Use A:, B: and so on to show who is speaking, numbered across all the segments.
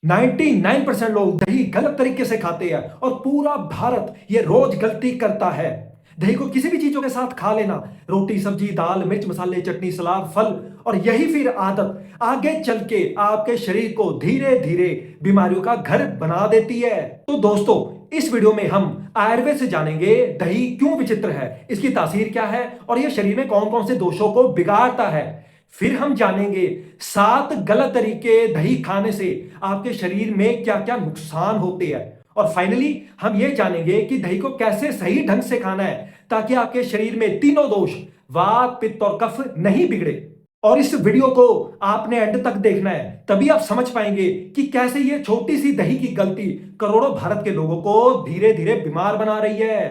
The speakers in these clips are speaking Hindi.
A: 99% लोग दही गलत तरीके से खाते हैं और पूरा भारत ये रोज गलती करता है। दही को किसी भी चीजों के साथ खा लेना, रोटी सब्जी दाल मिर्च मसाले चटनी सलाद फल, और यही फिर आदत आगे चल के आपके शरीर को धीरे धीरे बीमारियों का घर बना देती है। तो दोस्तों, इस वीडियो में हम आयुर्वेद से जानेंगे दही क्यों विचित्र है, इसकी तासीर क्या है और यह शरीर में कौन कौन से दोषों को बिगाड़ता है। फिर हम जानेंगे 7 गलत तरीके दही खाने से आपके शरीर में क्या क्या नुकसान होते हैं। और फाइनली हम ये जानेंगे कि दही को कैसे सही ढंग से खाना है ताकि आपके शरीर में तीनों दोष वात पित्त और कफ नहीं बिगड़े। और इस वीडियो को आपने एंड तक देखना है, तभी आप समझ पाएंगे कि कैसे ये छोटी सी दही की गलती करोड़ों भारत के लोगों को धीरे धीरे बीमार बना रही है।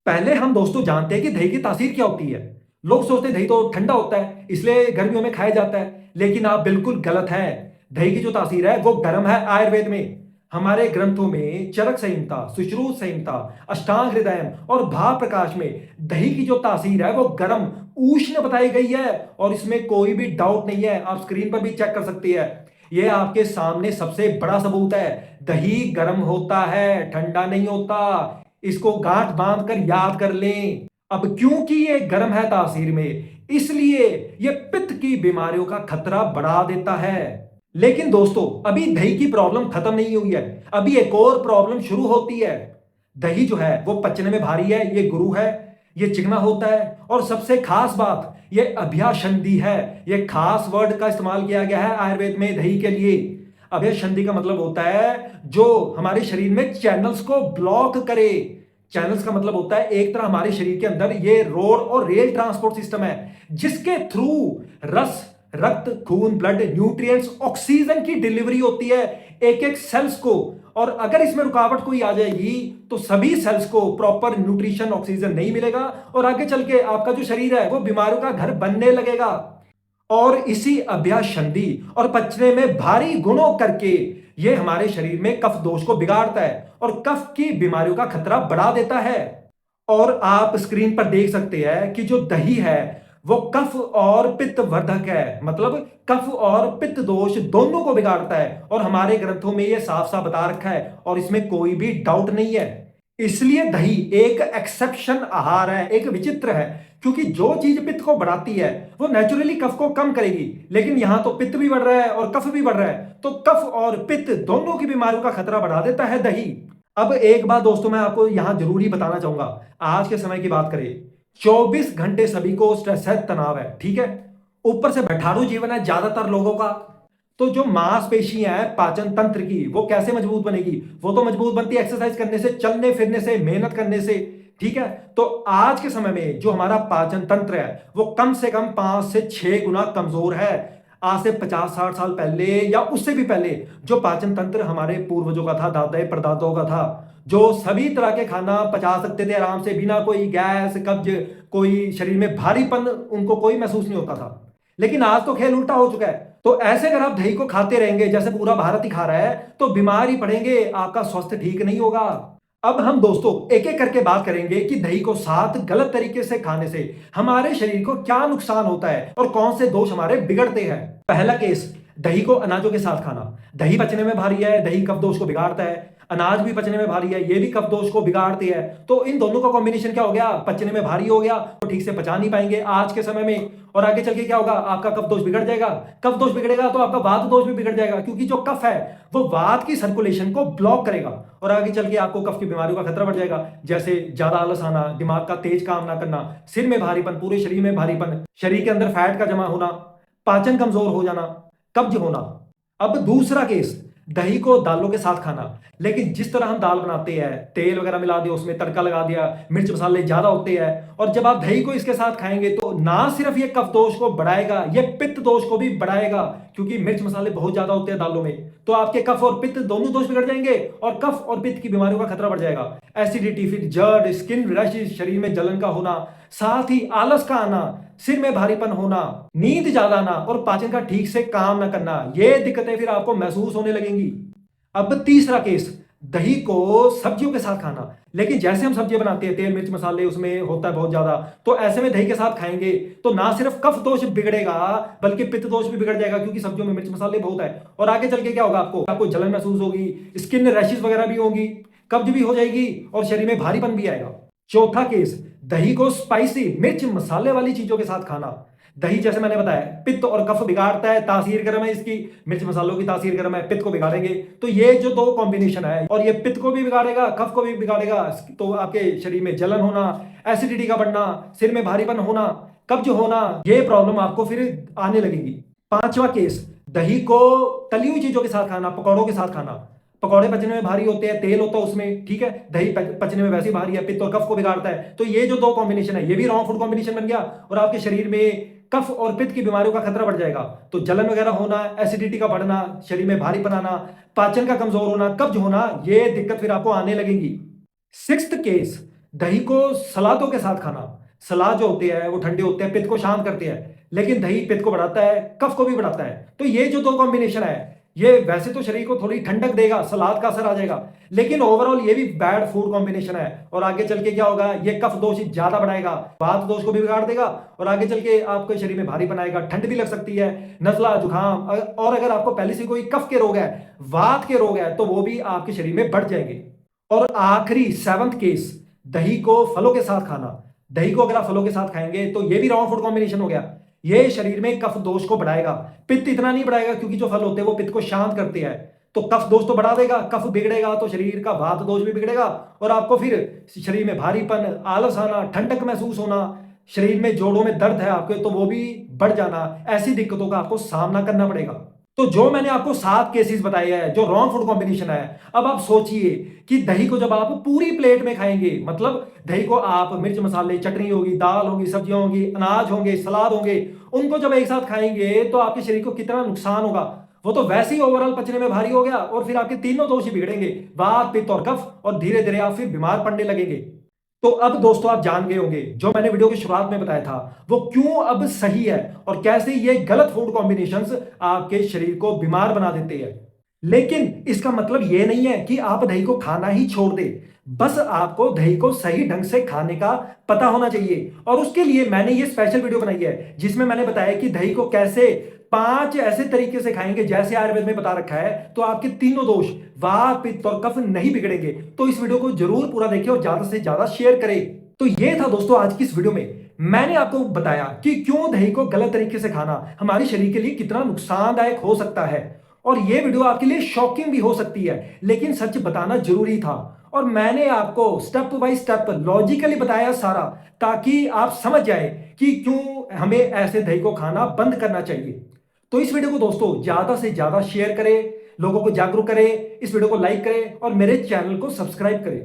A: पहले हम दोस्तों जानते हैं कि दही की तासीर क्या होती है। लोग सोचते हैं दही तो ठंडा होता है इसलिए गर्मियों में खाया जाता है, लेकिन आप बिल्कुल गलत हैं। दही की जो तासीर है वो गर्म है। आयुर्वेद में हमारे ग्रंथों में चरक संहिता सुश्रुत संहिता अष्टांग हृदय और भाव प्रकाश में दही की जो तासीर है वो गर्म उष्ण बताई गई है और इसमें कोई भी डाउट नहीं है। आप स्क्रीन पर भी चेक कर सकती है, ये आपके सामने सबसे बड़ा सबूत है। दही गर्म होता है, ठंडा नहीं होता। इसको गांठ बांध कर याद कर लें। अब क्योंकि ये गर्म है तासीर में, इसलिए ये पित्त की बीमारियों का खतरा बढ़ा देता है। लेकिन दोस्तों, अभी दही की प्रॉब्लम खत्म नहीं हुई है, अभी एक और प्रॉब्लम शुरू होती है। दही जो है वो पचने में भारी है, ये गुरु है, ये चिकना होता है और सबसे खास बात ये अभ्यासंधि है। ये खास वर्ड का इस्तेमाल किया गया है आयुर्वेद में दही के लिए। अभ्यासंधि का मतलब होता है जो हमारे शरीर में चैनल्स को ब्लॉक करे। चैनल्स का मतलब होता है एक तरह हमारे शरीर के अंदर ये रोड और रेल ट्रांसपोर्ट सिस्टम है जिसके थ्रू रस रक्त खून ब्लड न्यूट्रिएंट्स ऑक्सीजन की डिलीवरी होती है एक एक सेल्स को। और अगर इसमें रुकावट कोई आ जाएगी तो सभी सेल्स को प्रॉपर न्यूट्रिशन ऑक्सीजन नहीं मिलेगा और आगे चल के आपका जो शरीर है वो बीमारियों का घर बनने लगेगा। और इसी अभ्यास संधि और पचने में भारी गुणों करके ये हमारे शरीर में कफ दोष को बिगाड़ता है और कफ की बीमारियों का खतरा बढ़ा देता है। और आप स्क्रीन पर देख सकते हैं कि जो दही है वो कफ और पित्त वर्धक है, मतलब कफ और पित्त दोष दोनों को बिगाड़ता है और हमारे ग्रंथों में ये साफ साफ बता रखा है और इसमें कोई भी डाउट नहीं है। इसलिए दही एक एक्सेप्शन आहार है, एक विचित्र है, क्योंकि जो चीज पित्त को बढ़ाती है वो नेचुरली कफ को कम करेगी। लेकिन यहां तो पित्त भी बढ़ रहा है और कफ भी बढ़ रहा है, तो कफ और पित्त दोनों की बीमारियों का खतरा बढ़ा देता है दही। अब एक बात दोस्तों मैं आपको यहां जरूरी बताना चाहूंगा, आज के समय की बात करें 24 घंटे सभी को स्ट्रेस है, तनाव है, ठीक है, ऊपर से बैठारू जीवन है ज्यादातर लोगों का। तो जो मांसपेशियां हैं पाचन तंत्र की वो कैसे मजबूत बनेगी? वो तो मजबूत बनती है एक्सरसाइज करने से, चलने फिरने से, मेहनत करने से, ठीक है। तो आज के समय में जो हमारा पाचन तंत्र है वो कम से कम 5 से 6 गुना कमजोर है। आज से 50-60 साल पहले या उससे भी पहले जो पाचन तंत्र हमारे पूर्वजों का था, दादा परदादाओं का था, जो सभी तरह के खाना पचा सकते थे आराम से बिना कोई गैस कब्ज, कोई शरीर में भारीपन उनको कोई महसूस नहीं होता था। लेकिन आज तो खेल उल्टा हो चुका है। तो ऐसे अगर आप दही को खाते रहेंगे जैसे पूरा भारत ही खा रहा है तो बीमार ही पड़ेंगे, आपका स्वास्थ्य ठीक नहीं होगा। अब हम दोस्तों एक एक करके बात करेंगे कि दही को 7 गलत तरीके से खाने से हमारे शरीर को क्या नुकसान होता है और कौन से दोष हमारे बिगड़ते हैं। पहला केस, दही को अनाजों के साथ खाना। दही पचने में भारी है, दही कफ दोष को बिगाड़ता है, अनाज भी पचने में भारी है, ये भी कफ दोष को बिगाड़ते हैं। तो इन दोनों का कॉम्बिनेशन क्या हो गया? पचने में भारी हो गया तो ठीक से पचा नहीं पाएंगे आज के समय में, और आगे चल के क्या होगा? आपका कफ दोष बिगड़ जाएगा। कफ दोष बिगड़ेगा तो आपका वात दोष भी बिगड़ जाएगा, क्योंकि जो कफ है वो वात की सर्कुलेशन को ब्लॉक करेगा और आगे चल के आपको कफ की बीमारियों का खतरा बढ़ जाएगा, जैसे ज्यादा आलस आना, दिमाग का तेज काम ना करना, सिर में भारीपन, पूरे शरीर में भारीपन, शरीर के अंदर फैट का जमा होना, पाचन कमजोर हो जाना, कब्ज होना। अब दूसरा केस, दही को दालों के साथ खाना। लेकिन जिस तरह हम दाल बनाते हैं, तेल वगैरह मिला दिया, उसमें तड़का लगा दिया, मिर्च मसाले ज्यादा होते हैं, और जब आप दही को इसके साथ खाएंगे तो ना सिर्फ ये कफ दोष को बढ़ाएगा, ये पित्त दोष को भी बढ़ाएगा, क्योंकि मिर्च मसाले बहुत ज्यादा होते हैं दालों में। तो आपके कफ और पित्त दोनों दोष बिगड़ जाएंगे और कफ और पित्त की बीमारियों का खतरा बढ़ जाएगा। एसिडिटी, फिर जर्ड, स्किन रैशेस, शरीर में जलन का होना, साथ ही आलस का आना, सिर में भारीपन होना, नींद ज्यादा आना और पाचन का ठीक से काम ना करना, ये दिक्कतें फिर आपको महसूस होने लगेंगी। अब तीसरा केस, दही को सब्जियों के साथ खाना। लेकिन जैसे हम सब्जी बनाते हैं, तेल मिर्च मसाले उसमें होता है बहुत ज्यादा, तो ऐसे में दही के साथ खाएंगे तो ना सिर्फ कफ दोष बिगड़ेगा बल्कि पित्त दोष भी बिगड़ जाएगा, क्योंकि सब्जियों में मिर्च मसाले बहुत है। और आगे चल के क्या होगा, आपको आपको जलन महसूस होगी, स्किन रैशेस वगैरह भी होंगी, कब्ज भी हो जाएगी और शरीर में भारीपन भी आएगा। चौथा केस, दही को स्पाइसी मिर्च मसाले वाली चीजों के साथ खाना। दही जैसे मैंने बताया पित्त और कफ बिगाड़ता है, तासीर गर्म है इसकी, मिर्च मसालों की तासीर गर्म है, पित्त को बिगाड़ेंगे। तो ये जो दो कॉम्बिनेशन है, और ये पित्त को भी बिगाड़ेगा, कफ को भी बिगाड़ेगा, तो आपके शरीर में जलन होना, एसिडिटी का बढ़ना, सिर में भारीपन होना, कब्ज होना, ये प्रॉब्लम आपको फिर आने लगेगी। पांचवा केस, दही को तली हुई चीजों के साथ खाना, पकौड़ों के साथ खाना। पकौड़े पचने में भारी होते हैं, तेल होता है उसमें, ठीक है। दही पचने में वैसे ही भारी है, पित्त और कफ को बिगाड़ता है। तो ये जो दो कॉम्बिनेशन है, ये भी रॉन्ग फूड कॉम्बिनेशन बन गया और आपके शरीर में कफ और पित्त की बीमारियों का खतरा बढ़ जाएगा। तो जलन वगैरह होना, एसिडिटी का बढ़ना, शरीर में भारीपन आना, पाचन का कमजोर होना, कब्ज होना, ये दिक्कत फिर आपको आने लगेगी। सिक्स्थ केस, दही को सलादों के साथ खाना। सलाद जो होते हैं वो ठंडे होते हैं, पित्त को शांत करते हैं, लेकिन दही पित्त को बढ़ाता है, कफ को भी बढ़ाता है। तो ये जो दो कॉम्बिनेशन है, ये वैसे तो शरीर को थोड़ी ठंडक देगा, सलाद का असर आ जाएगा, लेकिन ओवरऑल ये भी बैड फूड कॉम्बिनेशन है। और आगे चल के क्या होगा, ये कफ दोष ज्यादा बढ़ाएगा, वात दोष को भी बिगाड़ देगा, और आगे चल के आपके शरीर में भारीपन आएगा, ठंड भी लग सकती है, नजला जुकाम, और अगर आपको पहले से कोई कफ के रोग है, वात के रोग है, तो वो भी आपके शरीर में बढ़ जाएंगे। और आखिरी सेवंथ केस, दही को फलों के साथ खाना। दही को अगर आप फलों के साथ खाएंगे तो ये भी रॉन्ग फूड कॉम्बिनेशन हो गया। ये शरीर में कफ दोष को बढ़ाएगा, पित्त इतना नहीं बढ़ाएगा, क्योंकि जो फल होते हैं वो पित्त को शांत करते हैं। तो कफ दोष तो बढ़ा देगा, कफ बिगड़ेगा तो शरीर का वात दोष भी बिगड़ेगा, और आपको फिर शरीर में भारीपन, आलस आना, ठंडक महसूस होना, शरीर में जोड़ों में दर्द है आपके तो वो भी बढ़ जाना, ऐसी दिक्कतों का आपको सामना करना पड़ेगा। तो जो मैंने आपको 7 केसेस बताए हैं जो रॉन्ग फूड कॉम्बिनेशन है, अब आप सोचिए कि दही को जब आप पूरी प्लेट में खाएंगे, मतलब दही को आप मिर्च मसाले, चटनी होगी, दाल होगी, सब्जियां होंगी, अनाज होंगे, सलाद होंगे, उनको जब एक साथ खाएंगे तो आपके शरीर को कितना नुकसान होगा। वो तो वैसे ही ओवरऑल पचने में भारी हो गया, और फिर आपके तीनों दोष ही बिगड़ेंगे, वात, पित्त और कफ, और धीरे धीरे आप फिर बीमार पड़ने लगेंगे। तो अब दोस्तों आप जान गए होंगे जो मैंने वीडियो की शुरुआत में बताया था वो क्यों अब सही है, और कैसे ये गलत फूड कॉम्बिनेशंस आपके शरीर को बीमार बना देते हैं। लेकिन इसका मतलब ये नहीं है कि आप दही को खाना ही छोड़ दे, बस आपको दही को सही ढंग से खाने का पता होना चाहिए। और उसके लिए मैंने ये स्पेशल वीडियो बनाई है जिसमें मैंने बताया कि दही को कैसे 5 ऐसे तरीके से खाएंगे जैसे आयुर्वेद में बता रखा है, तो आपके तीनों दोष, वात, पित्त और कफ नहीं बिगड़ेंगे। तो इस वीडियो को जरूर पूरा देखें और ज्यादा से ज्यादा शेयर करें। तो ये था दोस्तों आज की इस वीडियो में, मैंने आपको बताया कि क्यों दही को गलत तरीके से खाना हमारे शरीर के लिए कितना नुकसानदायक हो सकता है। और ये वीडियो आपके लिए शॉकिंग भी हो सकती है, लेकिन सच बताना जरूरी था। और मैंने आपको स्टेप बाय स्टेप लॉजिकली बताया सारा, ताकि आप समझ जाए कि क्यों हमें ऐसे दही को खाना बंद करना चाहिए। तो इस वीडियो को दोस्तों ज्यादा से ज्यादा शेयर करें, लोगों को जागरूक करें, इस वीडियो को लाइक करें और मेरे चैनल को सब्सक्राइब करें।